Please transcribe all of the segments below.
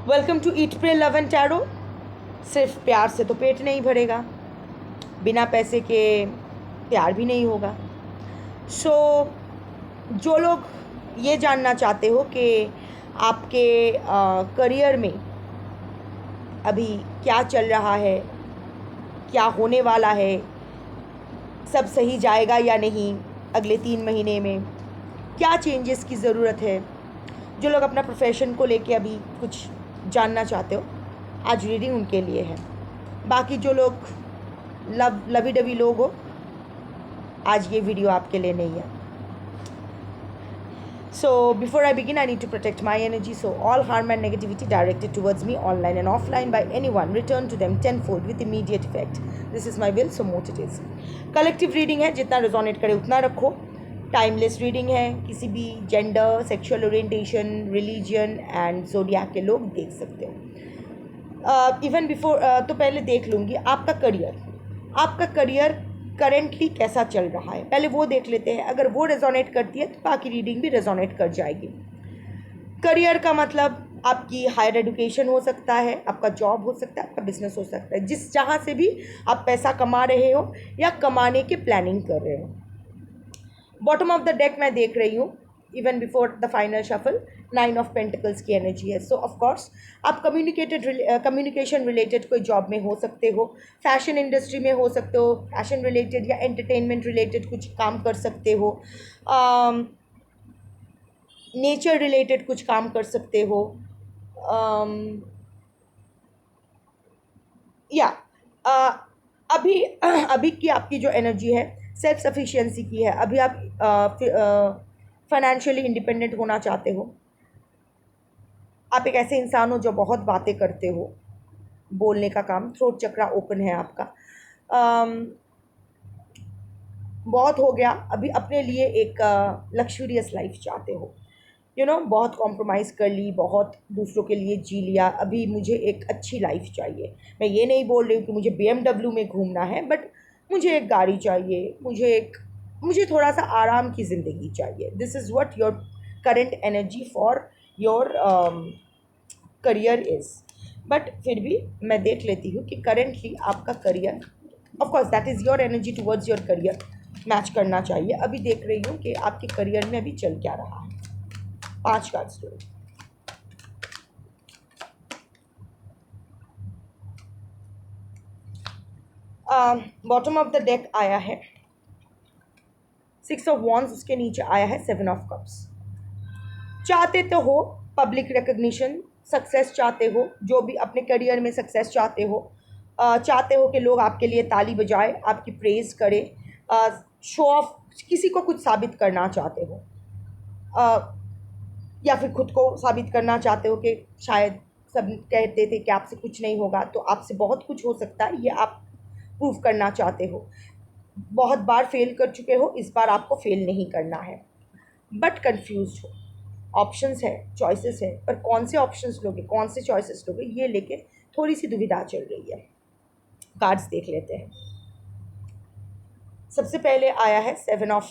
Welcome to eat pray love and tarot. सिर्फ प्यार से तो पेट नहीं भरेगा, बिना पैसे के प्यार भी नहीं होगा। सो जो लोग ये जानना चाहते हो कि आपके करियर में अभी क्या चल रहा है, क्या होने वाला है, सब सही जाएगा या नहीं, अगले 3 महीने में क्या चेंजेस की ज़रूरत है, जो लोग अपना प्रोफेशन को लेके अभी कुछ जानना चाहते हो, आज रीडिंग उनके लिए है। बाकी जो लोग लवी डवी लोग हो, आज ये वीडियो आपके लिए नहीं है। So before I begin, I need to protect my energy. So all harm and negativity directed towards me online and offline by anyone return to them tenfold with immediate effect. This is my will, so mote it is. Collective reading है, जितना resonate करे उतना रखो। Timeless reading है, किसी भी gender, sexual orientation, religion and जोडियाक के लोग देख सकते हो। इवन बिफोर तो पहले देख लूँगी आपका करियर करेंटली कैसा चल रहा है, पहले वो देख लेते हैं। अगर वो रेजोनेट करती है तो बाकी रीडिंग भी रेजोनेट कर जाएगी। करियर का मतलब आपकी हायर एजुकेशन हो सकता है, आपका जॉब हो सकता है, आपका बिजनेस हो सकता है, जिस जहाँ से भी आप पैसा कमा रहे हो या कमाने की प्लानिंग कर रहे हो। बॉटम ऑफ द डेक मैं देख रही हूँ, even before the final shuffle 9 of pentacles की एनर्जी है। सो ऑफ कोर्स आप कम्युनिकेशन रिलेटेड कोई जॉब में हो सकते हो, फैशन इंडस्ट्री में हो सकते हो, फैशन रिलेटेड या एंटरटेनमेंट रिलेटेड कुछ काम कर सकते हो, नेचर रिलेटेड कुछ काम कर सकते हो, या अभी अभी की आपकी जो एनर्जी है सेल्फ सफिशिएंसी की है। अभी आप फाइनेंशियली इंडिपेंडेंट होना चाहते हो। आप एक ऐसे इंसान हो जो बहुत बातें करते हो, बोलने का काम, थ्रोट चक्रा ओपन है आपका। बहुत हो गया, अभी अपने लिए एक लक्सूरियस लाइफ चाहते हो। बहुत कॉम्प्रोमाइज़ कर ली, बहुत दूसरों के लिए जी लिया, अभी मुझे एक अच्छी लाइफ चाहिए। मैं ये नहीं बोल रही हूँ कि मुझे BMW में घूमना है, बट मुझे एक गाड़ी चाहिए, मुझे थोड़ा सा आराम की ज़िंदगी चाहिए। This is what your current energy for your career is. But फिर भी मैं देख लेती हूँ कि करेंटली आपका career, of course that is your energy towards your career, match करना चाहिए। अभी देख रही हूँ कि आपके करियर में अभी चल क्या रहा है। 5 cards low. Bottom of the deck आया है 6 ऑफ वॉन्ड्स, उसके नीचे आया है 7 ऑफ कप्स। चाहते तो हो पब्लिक रिकग्निशन, सक्सेस चाहते हो, जो भी अपने करियर में सक्सेस चाहते हो, चाहते हो कि लोग आपके लिए ताली बजाए, आपकी प्रेज़ करे, शो ऑफ, किसी को कुछ साबित करना चाहते हो, या फिर खुद को साबित करना चाहते हो कि शायद सब कहते थे कि आपसे कुछ नहीं होगा, तो आपसे बहुत कुछ हो सकता है, ये आप प्रूव करना चाहते हो। बहुत बार फेल कर चुके हो, इस बार आपको फेल नहीं करना है, बट कंफ्यूज हो। ऑप्शंस है, चॉइसेस है, पर कौन से ऑप्शंस लोगे, कौन से चॉइसेस लोगे, ये लेके थोड़ी सी दुविधा चल रही है। कार्ड्स देख लेते हैं। सबसे पहले आया है 7 ऑफ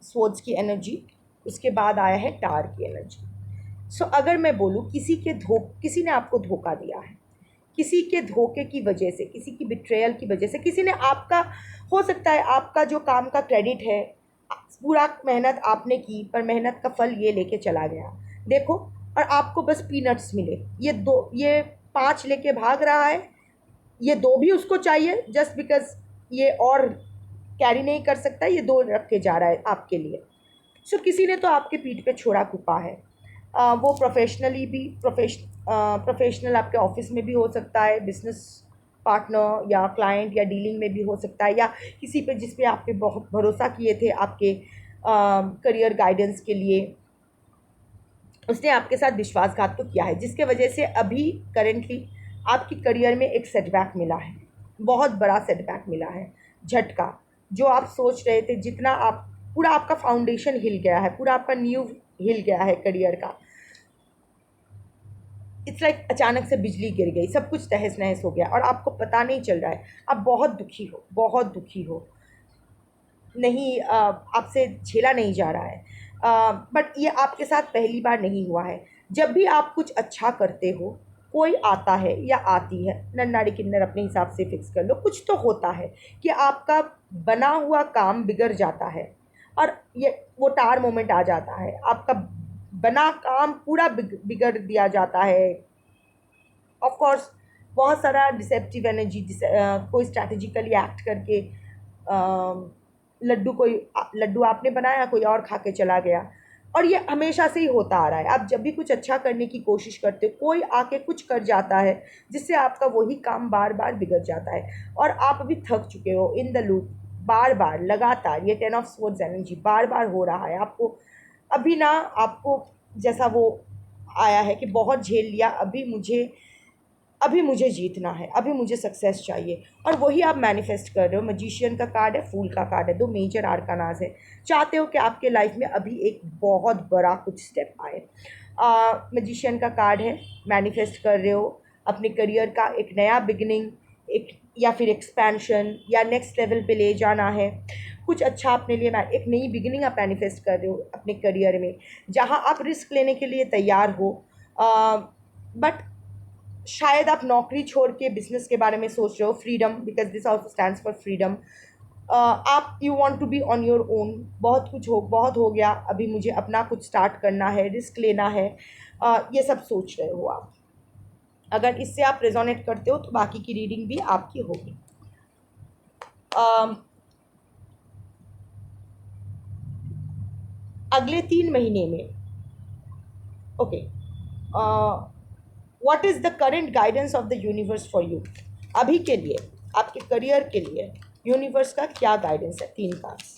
स्वॉर्ड्स की एनर्जी, उसके बाद आया है टार की एनर्जी। सो अगर मैं बोलूँ किसी ने आपको धोखा दिया है, किसी के धोखे की वजह से, किसी की बिट्रेयल की वजह से, किसी ने आपका, हो सकता है आपका जो काम का क्रेडिट है, पूरा मेहनत आपने की, पर मेहनत का फल ये लेके चला गया, देखो, और आपको बस पीनट्स मिले। ये 5 लेके भाग रहा है, ये 2 भी उसको चाहिए जस्ट बिकॉज ये और कैरी नहीं कर सकता, ये 2 रख के जा रहा है आपके लिए। सो किसी ने तो आपके पीठ पे छोड़ा कुपा है। वो प्रोफेशनली भी प्रोफेशनल आपके ऑफिस में भी हो सकता है, बिजनेस पार्टनर या क्लाइंट या डीलिंग में भी हो सकता है, या किसी पे जिस पे आप पे बहुत भरोसा किए थे आपके करियर गाइडेंस के लिए, उसने आपके साथ विश्वासघात तो किया है, जिसके वजह से अभी करेंटली आपकी करियर में एक सेटबैक मिला है, बहुत बड़ा सेटबैक मिला है, झटका। जो आप सोच रहे थे, जितना आप, पूरा आपका फाउंडेशन हिल गया है, पूरा आपका नींव हिल गया है करियर का। इट्स लाइक अचानक से बिजली गिर गई, सब कुछ तहस नहस हो गया और आपको पता नहीं चल रहा है। आप बहुत दुखी हो, बहुत दुखी हो, नहीं आपसे झेला नहीं जा रहा है। बट ये आपके साथ पहली बार नहीं हुआ है। जब भी आप कुछ अच्छा करते हो, कोई आता है या आती है, नन्नाड़ी किन्नर अपने हिसाब से फिक्स कर लो, कुछ तो होता है कि आपका बना हुआ काम बिगड़ जाता है और ये वो टार मोमेंट आ जाता है, आपका बना काम पूरा बिगड़ दिया जाता है। ऑफ कोर्स बहुत सारा डिसेप्टिव एनर्जी, कोई स्ट्रैटेजिकली एक्ट करके लड्डू आपने बनाया, कोई और खा के चला गया, और ये हमेशा से ही होता आ रहा है। आप जब भी कुछ अच्छा करने की कोशिश करते हो, कोई आके कुछ कर जाता है जिससे आपका वही काम बार बार बिगड़ जाता है और आप अभी थक चुके हो इन द लूप, बार बार लगातार ये 10 ऑफ स्वॉर्ड्स एनर्जी बार बार हो रहा है आपको। अभी ना आपको जैसा वो आया है कि बहुत झेल लिया, अभी मुझे जीतना है, अभी मुझे सक्सेस चाहिए, और वही आप मैनिफेस्ट कर रहे हो। मजिशियन का कार्ड है, फूल का कार्ड है, दो मेजर आर्कानास है। चाहते हो कि आपके लाइफ में अभी एक बहुत बड़ा कुछ स्टेप आए। मजिशियन का कार्ड है, मैनिफेस्ट कर रहे हो अपने करियर का एक नया बिगिनिंग, एक या फिर एक्सपेंशन या नेक्स्ट लेवल पे ले जाना है, कुछ अच्छा अपने लिए, एक नई बिगिनिंग आप मैनिफेस्ट कर रहे हो अपने करियर में, जहाँ आप रिस्क लेने के लिए तैयार हो। बट शायद आप नौकरी छोड़ के बिजनेस के बारे में सोच रहे हो, freedom, because this also stands for freedom. आप you want to be on your own, बहुत हो गया, अभी मुझे अपना कुछ स्टार्ट करना है, रिस्क लेना है, ये सब सोच रहे हो आप। अगर इससे आप रेजोनेट करते हो तो बाकी की रीडिंग भी आपकी होगी। अगले 3 महीने में, okay, what is the current guidance of the universe for you? अभी के लिए, आपके करियर के लिए यूनिवर्स का क्या गाइडेंस है? 3 कार्ड्स।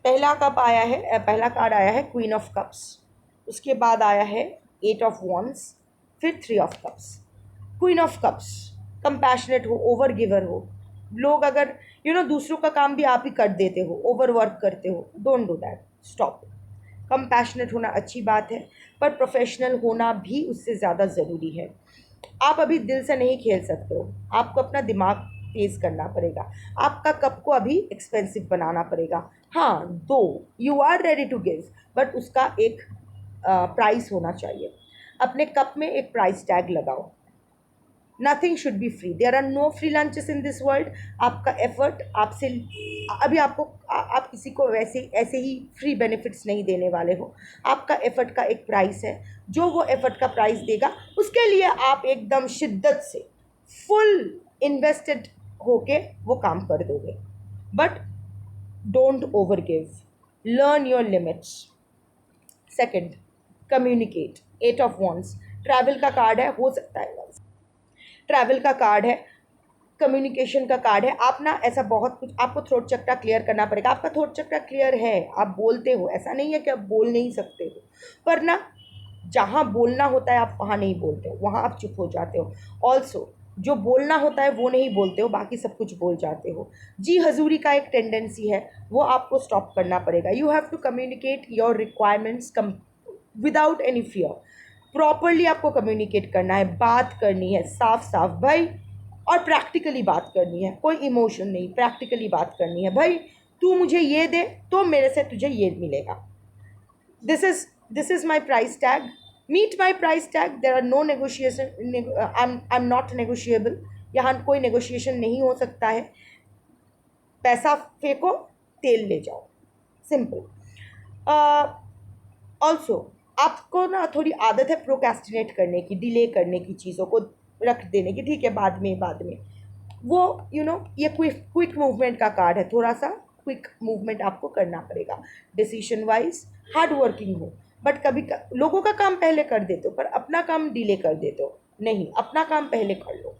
पहला कार्ड आया है क्वीन ऑफ कप्स, उसके बाद आया है 8 ऑफ वॉन्ड्स, फिर 3 of cups. Queen of cups, compassionate हो, ओवर गिवर हो। लोग अगर दूसरों का काम भी आप ही कर देते हो, ओवर वर्क करते हो, don't do that, stop. Compassionate होना अच्छी बात है, पर प्रोफेशनल होना भी उससे ज़्यादा ज़रूरी है। आप अभी दिल से नहीं खेल सकते हो, आपको अपना दिमाग तेज़ करना पड़ेगा, आपका कप को अभी एक्सपेंसिव बनाना पड़ेगा। हाँ, though you are ready to give, but उसका एक प्राइस होना चाहिए। अपने कप में एक प्राइस टैग लगाओ। Nothing should be free, there are no free lunches in this world. आपका एफर्ट आपसे अभी आपको आप किसी को वैसे ऐसे ही फ्री बेनिफिट्स नहीं देने वाले हो। आपका एफर्ट का एक प्राइस है, जो वो एफर्ट का प्राइस देगा उसके लिए आप एकदम शिद्दत से फुल इन्वेस्टेड होके वो काम कर दोगे। But don't over give, learn your limits. Second, communicate, 8 of wands, travel का कार्ड है, हो सकता है ट्रैवल का कार्ड है, कम्युनिकेशन का कार्ड है। आप ना ऐसा बहुत कुछ, आपको थ्रोट चक्रा क्लियर करना पड़ेगा। आपका थ्रोट चक्रा क्लियर है, आप बोलते हो, ऐसा नहीं है कि आप बोल नहीं सकते हो, पर ना जहाँ बोलना होता है आप वहाँ नहीं बोलते हो, वहाँ आप चुप हो जाते हो। ऑल्सो जो बोलना होता है वो नहीं बोलते हो, बाकी सब कुछ बोल जाते हो। जी हजूरी का एक टेंडेंसी है, वो आपको स्टॉप करना पड़ेगा। You have to communicate your requirements without any fear. Properly आपको कम्युनिकेट करना है, बात करनी है साफ साफ भाई, और प्रैक्टिकली बात करनी है, कोई इमोशन नहीं, प्रैक्टिकली बात करनी है। भाई तू मुझे ये दे तो मेरे से तुझे ये मिलेगा, this is my price tag, meet my price tag, there are no negotiation, I am not negotiable. यहाँ कोई नेगोशिएशन नहीं हो सकता है। पैसा फेंको, तेल ले जाओ, सिंपल। ऑल्सो आपको ना थोड़ी आदत है प्रोक्रेस्टिनेट करने की, डिले करने की, चीज़ों को रख देने की, ठीक है बाद में वो ये क्विक मूवमेंट का कार्ड है, थोड़ा सा क्विक मूवमेंट आपको करना पड़ेगा। डिसीजन वाइज हार्ड वर्किंग हो, बट कभी लोगों का काम पहले कर देते हो पर अपना काम डिले कर देते हो। नहीं, अपना काम पहले कर लो।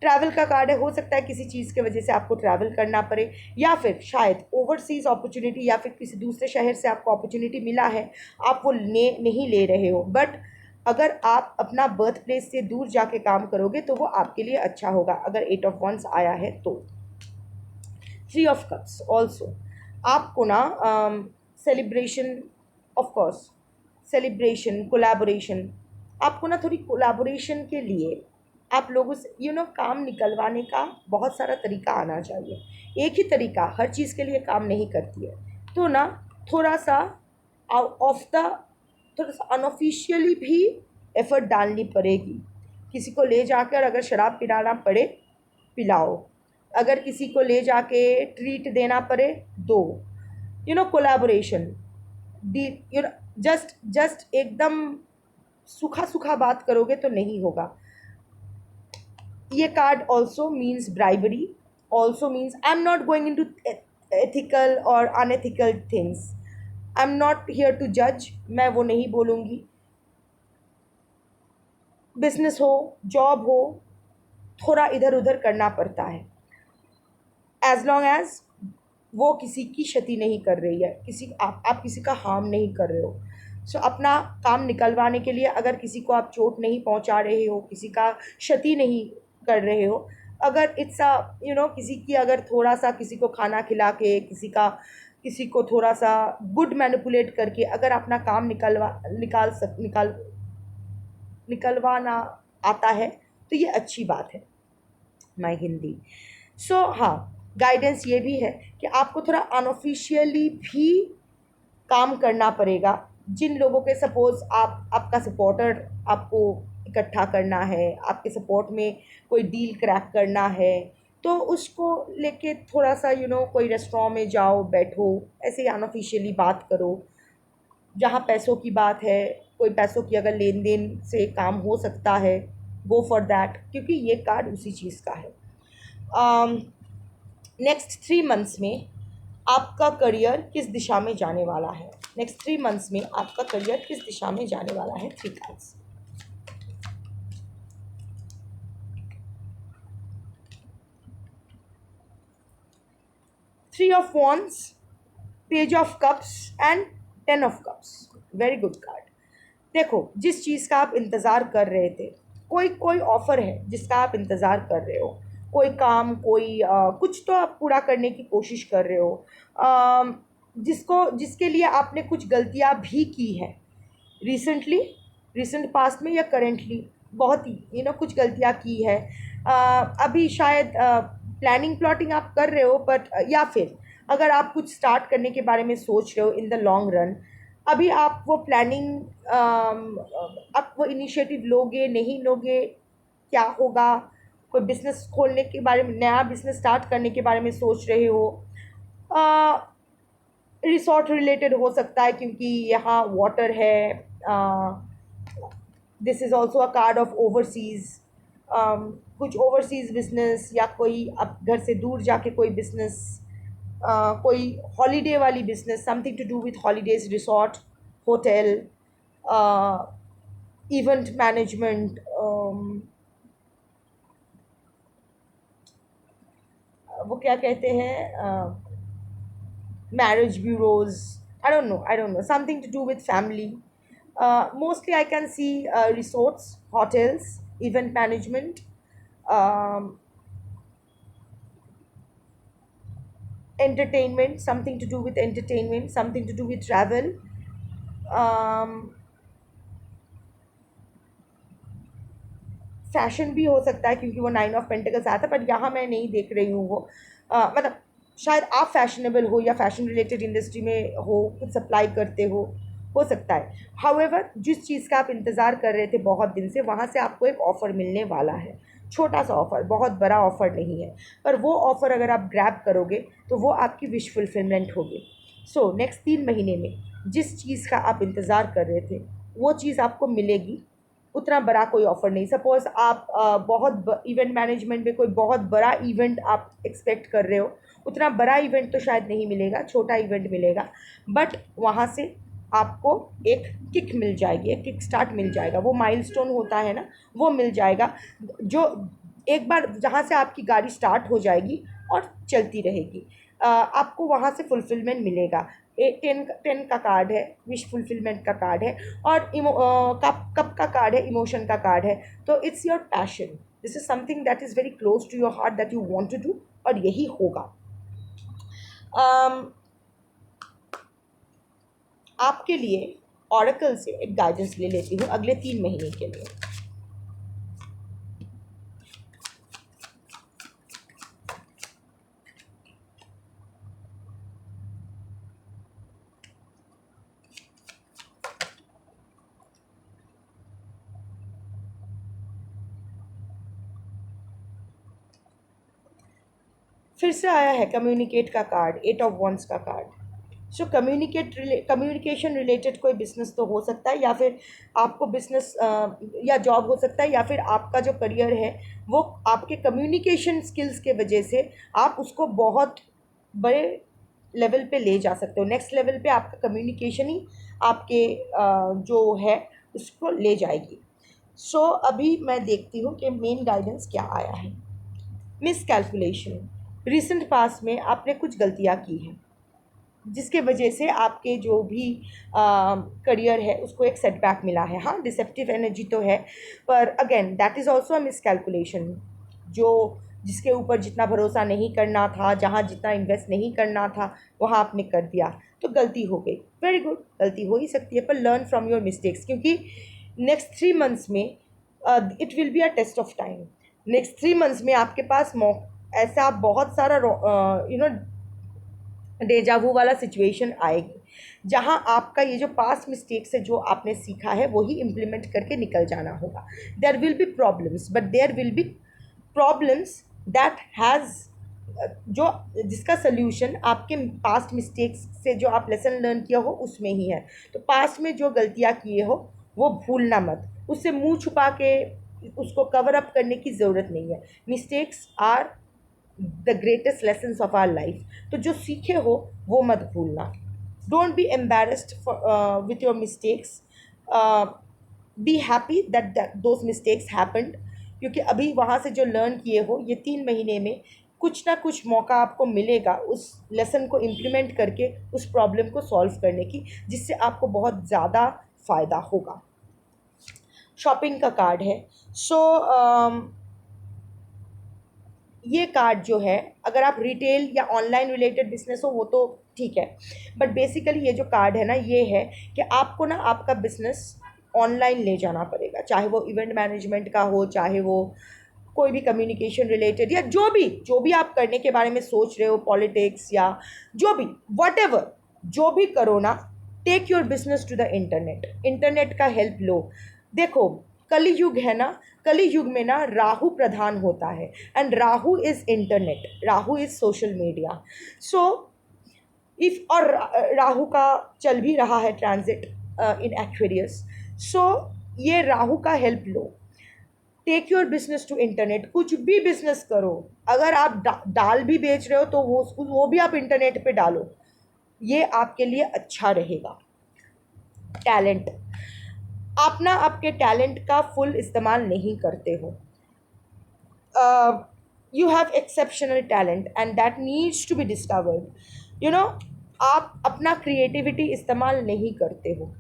ट्रैवल का कार्ड है, हो सकता है किसी चीज़ की वजह से आपको ट्रैवल करना पड़े, या फिर शायद ओवरसीज़ अपॉर्चुनिटी, या फिर किसी दूसरे शहर से आपको अपॉर्चुनिटी मिला है, आप वो नहीं ले रहे हो। बट अगर आप अपना बर्थ प्लेस से दूर जाके काम करोगे तो वो आपके लिए अच्छा होगा, अगर 8 ऑफ वंस आया है तो। 3 ऑफ कप्स ऑल्सो, आपको ना celebration, of course celebration, collaboration, आपको ना थोड़ी कोलैबोरेशन के लिए आप लोगों से काम निकलवाने का बहुत सारा तरीका आना चाहिए। एक ही तरीका हर चीज़ के लिए काम नहीं करती है। तो ना थोड़ा सा ऑफ द थोड़ा सा अनऑफिशियली भी एफर्ट डालनी पड़ेगी। किसी को ले जाकर अगर शराब पिलाना पड़े पिलाओ, अगर किसी को ले जाके ट्रीट देना पड़े दो। कोलैबोरेशन डी जस्ट जस्ट एकदम सूखा सूखा बात करोगे तो नहीं होगा। ये card also means bribery, also means I am not going in to ethical और unethical things. I am not here to जज, मैं वो नहीं बोलूँगी। बिजनेस हो, जॉब हो, थोड़ा इधर उधर करना पड़ता है, एज लॉन्ग एज वो किसी की क्षति नहीं कर रही है, आप किसी का हार्म नहीं कर रहे हो। सो अपना काम निकलवाने के लिए अगर किसी को आप चोट नहीं पहुंचा रहे हो, किसी का क्षति नहीं कर रहे हो, अगर इट्स किसी की अगर थोड़ा सा किसी को खाना खिला के किसी को थोड़ा सा गुड मैनिपुलेट करके अगर अपना काम निकलवाना आता है तो ये अच्छी बात है। माय हिंदी। सो हाँ, गाइडेंस ये भी है कि आपको थोड़ा अनऑफिशियली भी काम करना पड़ेगा। जिन लोगों के सपोज़ आपका सपोर्टर आपको इकट्ठा करना है, आपके सपोर्ट में कोई डील क्रैक करना है, तो उसको लेके थोड़ा सा कोई रेस्टोरेंट में जाओ, बैठो, ऐसे ही अनऑफिशियली बात करो। जहाँ पैसों की बात है, कोई पैसों की अगर लेन देन से काम हो सकता है, गो फॉर दैट, क्योंकि ये कार्ड उसी चीज़ का है। नेक्स्ट 3 मंथ्स में आपका करियर किस दिशा में जाने वाला है? नेक्स्ट 3 मंथ्स में आपका करियर किस दिशा में जाने वाला है? 3 cards. Three of wands, page of cups and 10 of cups. Very good card. देखो, जिस चीज़ का आप इंतज़ार कर रहे थे, कोई कोई ऑफ़र है जिसका आप इंतज़ार कर रहे हो, कोई काम, कोई कुछ तो आप पूरा करने की कोशिश कर रहे हो, जिसके लिए आपने कुछ गलतियाँ भी की हैं रिसेंटली, रिसेंट पास्ट में या करेंटली, बहुत ही कुछ गलतियाँ की है। अभी शायद प्लानिंग प्लॉटिंग आप कर रहे हो, बट या फिर अगर आप कुछ स्टार्ट करने के बारे में सोच रहे हो इन द लॉन्ग रन, अभी आप वो प्लानिंग आप वो इनिशिएटिव लोगे नहीं लोगे, क्या होगा, कोई बिज़नेस खोलने के बारे में, नया बिज़नेस स्टार्ट करने के बारे में सोच रहे हो। रिसोर्ट रिलेटेड हो सकता है क्योंकि यहाँ वाटर है। This is also a card of overseas, कुछ ओवरसीज़ बिजनेस या कोई अब घर से दूर जाके कोई बिजनेस, कोई हॉलीडे वाली business, something to do with holidays, resort, hotel, event management, वो क्या कहते हैं, marriage bureaus, I don't know, something to do with family. Mostly I can see resorts, hotels, event management, um, entertainment, something to do with entertainment, something to do with travel. Fashion भी हो सकता है क्योंकि वो 9 of pentacles आता है, but यहाँ मैं नहीं देख रही हूँ वो। मतलब शायद आप फैशनेबल हो या फैशन रिलेटेड इंडस्ट्री में हो, कुछ सप्लाई करते हो सकता है। हाउएवर, जिस चीज़ का आप इंतज़ार कर रहे थे बहुत दिन से, वहाँ से आपको एक ऑफ़र मिलने वाला है। छोटा सा ऑफ़र, बहुत बड़ा ऑफ़र नहीं है, पर वो ऑफ़र अगर आप ग्रैब करोगे तो वो आपकी विश फुलफिलमेंट होगी। सो नेक्स्ट 3 महीने में जिस चीज़ का आप इंतज़ार कर रहे थे वो चीज़ आपको मिलेगी। उतना बड़ा कोई ऑफ़र नहीं। सपोज़ आप बहुत इवेंट मैनेजमेंट में कोई बहुत बड़ा इवेंट आप एक्सपेक्ट कर रहे हो, उतना बड़ा इवेंट तो शायद नहीं मिलेगा, छोटा इवेंट मिलेगा, बट वहाँ से आपको एक किक मिल जाएगी, एक किक स्टार्ट मिल जाएगा। वो माइलस्टोन होता है ना, वो मिल जाएगा, जो एक बार जहाँ से आपकी गाड़ी स्टार्ट हो जाएगी और चलती रहेगी, आपको वहाँ से फुलफिलमेंट मिलेगा। 10 का कार्ड है, विश फुलफिलमेंट का कार्ड है, और कप का कार्ड है, इमोशन का कार्ड है। तो it's your passion, this is something that is very close to your heart, that you want to do, और यही होगा। आपके लिए ऑरेकल से एक गाइडेंस ले लेती हूँ अगले 3 महीने के लिए। फिर से आया है कम्युनिकेट का कार्ड, 8 ऑफ वंस का कार्ड। सो कम्युनिकेशन रिलेटेड कोई बिजनेस तो हो सकता है, या फिर आपको बिजनेस या जॉब हो सकता है, या फिर आपका जो करियर है वो आपके कम्युनिकेशन स्किल्स के वजह से आप उसको बहुत बड़े लेवल पे ले जा सकते हो। नेक्स्ट लेवल पे आपका कम्युनिकेशन ही आपके जो है उसको ले जाएगी। सो अभी मैं देखती हूँ कि मेन गाइडेंस क्या आया है। मिस कैलकुलेशन, रिसेंट पास्ट में आपने कुछ गलतियाँ की हैं जिसके वजह से आपके जो भी करियर है उसको एक सेटबैक मिला है। हाँ, डिसेप्टिव एनर्जी तो है, पर again that is also a miss calculation. जो जिसके ऊपर जितना भरोसा नहीं करना था, जहाँ जितना इन्वेस्ट नहीं करना था, वहाँ आपने कर दिया तो गलती हो गई। वेरी गुड, गलती हो ही सकती है, पर लर्न फ्रॉम योर मिस्टेक्स, क्योंकि नेक्स्ट 3 मंथ्स में it will be a test of time. Next 3 months में आपके पास ऐसा बहुत सारा डेजावू वाला सिचुएशन आएगी जहां आपका ये जो पास्ट मिस्टेक से जो आपने सीखा है वही इम्प्लीमेंट करके निकल जाना होगा। There will be problems, but there will be problems that has जो जिसका सल्यूशन आपके पास्ट मिस्टेक्स से जो आप लेसन लर्न किया हो उसमें ही है। तो पास्ट में जो गलतियाँ किए हो वो भूलना मत, उससे मुंह छुपा के उसको कवर अप करने की ज़रूरत नहीं है। Mistakes are the greatest lessons of our life. तो जो सीखे हो वो मत भूलना। Don't be embarrassed with your mistakes, be happy that those mistakes happened, क्योंकि अभी वहाँ से जो लर्न किए हो ये 3 महीने में कुछ ना कुछ मौका आपको मिलेगा उस लेसन को इम्प्लीमेंट करके उस प्रॉब्लम को सॉल्व करने की, जिससे आपको बहुत ज़्यादा फ़ायदा होगा। शॉपिंग का कार्ड है। सो ये कार्ड जो है, अगर आप रिटेल या ऑनलाइन रिलेटेड बिजनेस हो वो तो ठीक है, बट बेसिकली ये जो कार्ड है ना, ये है कि आपको ना आपका बिजनेस ऑनलाइन ले जाना पड़ेगा, चाहे वो इवेंट मैनेजमेंट का हो, चाहे वो कोई भी कम्युनिकेशन रिलेटेड, या जो भी आप करने के बारे में सोच रहे हो, पॉलिटिक्स या जो भी, वट जो भी करो ना, take your business to the internet. Internet का हेल्प लो। देखो, कली युग है ना, कली युग में ना राहु प्रधान होता है, and Rahu is internet, Rahu is social media. So if और राहु का चल भी रहा है ट्रांजिट इन एक्वेरियस। सो ये राहु का हेल्प लो, take your business to internet. कुछ भी बिजनेस करो, अगर आप दाल भी बेच रहे हो तो वो भी आप इंटरनेट पे डालो, ये आपके लिए अच्छा रहेगा। टैलेंट, आप ना आपके टैलेंट का फुल इस्तेमाल नहीं करते हो। You have exceptional talent and that needs to be discovered. You know, आप अपना क्रिएटिविटी इस्तेमाल नहीं करते हो।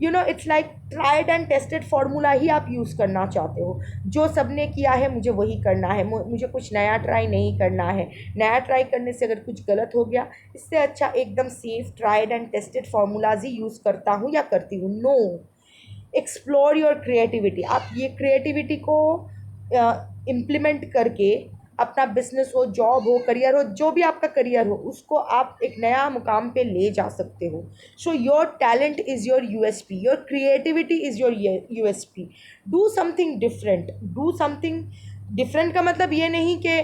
It's like tried and tested formula ही आप यूज़ करना चाहते हो, जो सबने किया है मुझे वही करना है, मुझे कुछ नया ट्राई नहीं करना है। नया ट्राई करने से अगर कुछ गलत हो गया, इससे अच्छा एकदम safe tried and tested formulas ही यूज़ करता हूँ या करती हूँ। No, explore your creativity. आप ये क्रिएटिविटी को इम्प्लीमेंट करके अपना बिजनेस हो, जॉब हो, करियर हो, जो भी आपका करियर हो, उसको आप एक नया मुकाम पे ले जा सकते हो। So your talent is your USP, your creativity is your USP. Do something different. Do something different का मतलब ये नहीं कि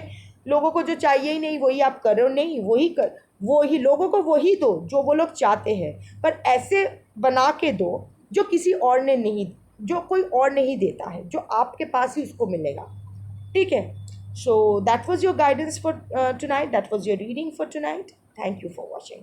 लोगों को जो चाहिए ही नहीं वही आप कर रहे हो, नहीं, वही लोगों को वही दो जो वो लोग चाहते हैं, पर ऐसे बना के दो जो किसी और ने नहीं, जो कोई और नहीं देता है, जो आपके पास ही उसको मिलेगा। ठीक है? So that was your guidance for tonight, that was your reading for tonight. Thank you for watching.